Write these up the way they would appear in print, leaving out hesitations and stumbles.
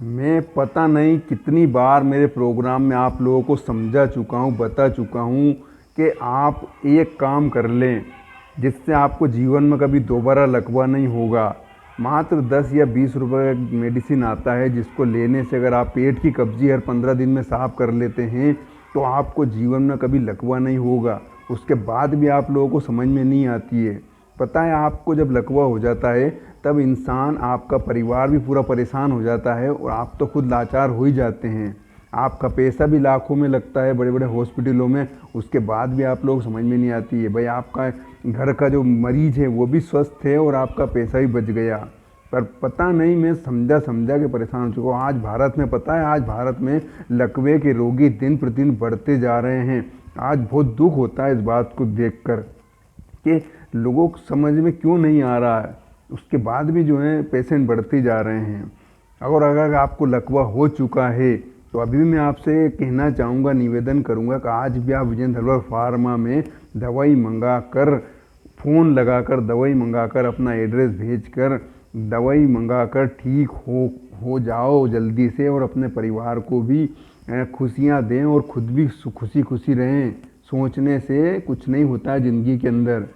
मैं पता नहीं कितनी बार मेरे प्रोग्राम में आप लोगों को समझा चुका हूँ, बता चुका हूँ कि आप एक काम कर लें जिससे आपको जीवन में कभी दोबारा लकवा नहीं होगा। मात्र 10 या 20 रुपए का मेडिसिन आता है जिसको लेने से अगर आप पेट की कब्जी हर 15 दिन में साफ़ कर लेते हैं तो आपको जीवन में कभी लकवा नहीं होगा। उसके बाद भी आप लोगों को समझ में नहीं आती है। पता है, आपको जब लकवा हो जाता है तब इंसान, आपका परिवार भी पूरा परेशान हो जाता है और आप तो खुद लाचार हो ही जाते हैं। आपका पैसा भी लाखों में लगता है बड़े बड़े हॉस्पिटलों में, उसके बाद भी आप लोग समझ में नहीं आती है। भाई, आपका घर का जो मरीज है वो भी स्वस्थ है और आपका पैसा भी बच गया। पर पता नहीं, मैं समझा समझा के परेशान हो चुका हूँ। आज भारत में, पता है, आज भारत में लकवे के रोगी दिन प्रतिदिन बढ़ते जा रहे हैं। आज बहुत दुख होता है इस बात को देखकर कि लोगों को समझ में क्यों नहीं आ रहा है। उसके बाद भी जो है पेशेंट बढ़ते जा रहे हैं। अगर आपको लकवा हो चुका है तो अभी भी मैं आपसे कहना चाहूँगा, निवेदन करूँगा कि आज भी आप विजेंद्र हर्बल फार्मा में दवाई मंगा कर, फ़ोन लगाकर दवाई मंगाकर, अपना एड्रेस भेजकर दवाई मंगाकर ठीक हो जाओ जल्दी से और अपने परिवार को भी खुशियाँ दें और खुद भी खुशी खुशी रहें। सोचने से कुछ नहीं होता है ज़िंदगी के अंदर।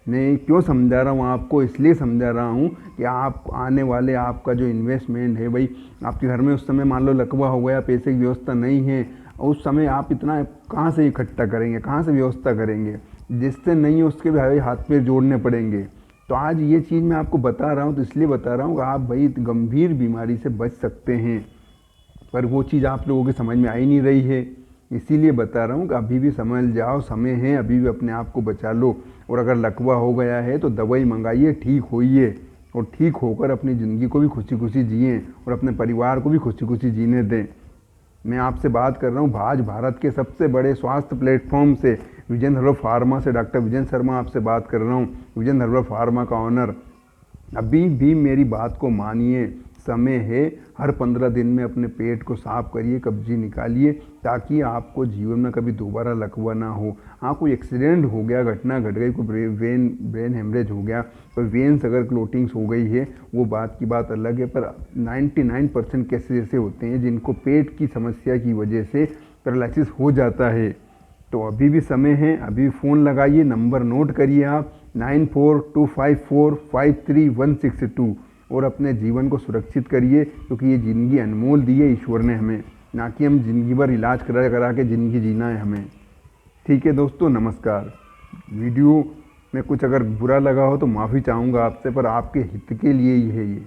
मैं क्यों समझा रहा हूँ आपको, इसलिए समझा रहा हूँ कि आप आने वाले, आपका जो इन्वेस्टमेंट है, भाई आपके घर में उस समय मान लो लकवा हो गया, पैसे की व्यवस्था नहीं है, और उस समय आप इतना कहाँ से इकट्ठा करेंगे, कहाँ से व्यवस्था करेंगे। जिससे नहीं है उसके भी हाथ पैर जोड़ने पड़ेंगे। तो आज ये चीज़ मैं आपको बता रहा हूँ, तो इसलिए बता रहा हूँ कि आप भाई गंभीर बीमारी से बच सकते हैं। पर वो चीज़ आप लोगों की समझ में आ ही नहीं रही है, इसीलिए बता रहा हूँ कि अभी भी समझ जाओ, समय है, अभी भी अपने आप को बचा लो। और अगर लकवा हो गया है तो दवाई मंगाइए, ठीक होइए और ठीक होकर अपनी ज़िंदगी को भी खुशी खुशी जिएँ और अपने परिवार को भी खुशी खुशी जीने दें। मैं आपसे बात कर रहा हूँ आज भारत के सबसे बड़े स्वास्थ्य प्लेटफॉर्म से, विजेंद्र हर्बल फार्मा से। डॉक्टर विजेंद्र शर्मा आपसे बात कर रहा हूँ, विजेंद्र हर्बल फार्मा का ऑनर। अभी भी मेरी बात को मानिए, समय है। हर 15 दिन में अपने पेट को साफ करिए, कब्जी निकालिए, ताकि आपको जीवन में कभी दोबारा लकवा ना हो। हाँ, कोई एक्सीडेंट हो गया, घटना घट गई, कोई ब्रेन हेमरेज हो गया, कोई वेन्स अगर क्लोटिंग्स हो गई है, वो बात की बात अलग है। पर 99% केसेस ऐसे होते हैं जिनको पेट की समस्या की वजह से पैरालिसिस हो जाता है। तो अभी भी समय है, अभी फ़ोन लगाइए, नंबर नोट करिए आप 9425453162 और अपने जीवन को सुरक्षित करिए, क्योंकि ये ज़िंदगी अनमोल दी है ईश्वर ने हमें, ना कि हम ज़िंदगी भर इलाज करा करा के ज़िंदगी जीना है हमें। ठीक है दोस्तों, नमस्कार। वीडियो में कुछ अगर बुरा लगा हो तो माफ़ी चाहूँगा आपसे, पर आपके हित के लिए ही है ये।